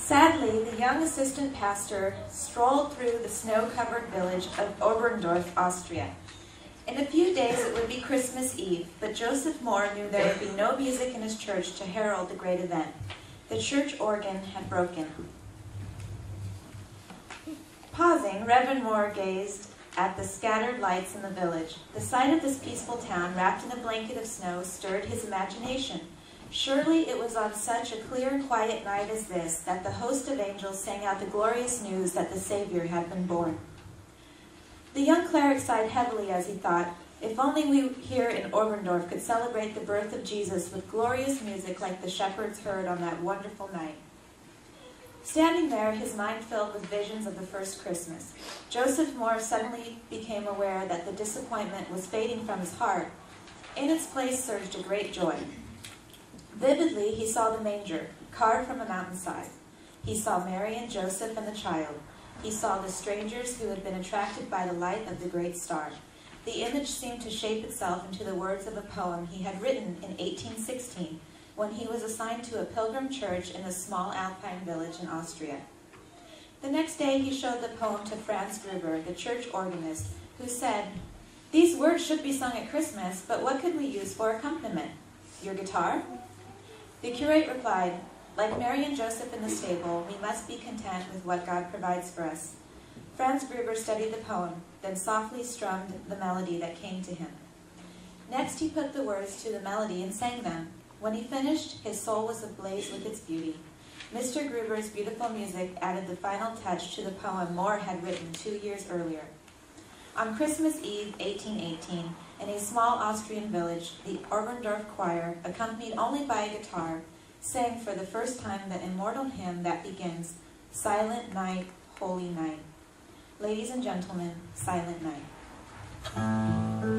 Sadly, the young assistant pastor strolled through the snow-covered village of Oberndorf, Austria. In a few days it would be Christmas Eve, but Joseph Moore knew there would be no music in his church to herald the great event. The church organ had broken. Pausing, Reverend Moore gazed at the scattered lights in the village. The sight of this peaceful town, wrapped in a blanket of snow, stirred his imagination. Surely it was on such a clear and quiet night as this that the host of angels sang out the glorious news that the Savior had been born. The young cleric sighed heavily as he thought, if only we here in Oberndorf could celebrate the birth of Jesus with glorious music like the shepherds heard on that wonderful night. Standing there, his mind filled with visions of the first Christmas, Joseph Moore suddenly became aware that the disappointment was fading from his heart. In its place surged a great joy. Vividly, he saw the manger, carved from a mountainside. He saw Mary and Joseph and the child. He saw the strangers who had been attracted by the light of the great star. The image seemed to shape itself into the words of a poem he had written in 1816, when he was assigned to a pilgrim church in a small alpine village in Austria. The next day he showed the poem to Franz Gruber, the church organist, who said, "These words should be sung at Christmas, but what could we use for accompaniment? Your guitar?" The curate replied, "Like Mary and Joseph in the stable, we must be content with what God provides for us." Franz Gruber studied the poem, then softly strummed the melody that came to him. Next he put the words to the melody and sang them. When he finished, his soul was ablaze with its beauty. Mr. Gruber's beautiful music added the final touch to the poem Moore had written 2 years earlier. On Christmas Eve, 1818, in a small Austrian village, the Oberndorf choir, accompanied only by a guitar, sang for the first time the immortal hymn that begins, "Silent Night, Holy Night." Ladies and gentlemen, Silent Night.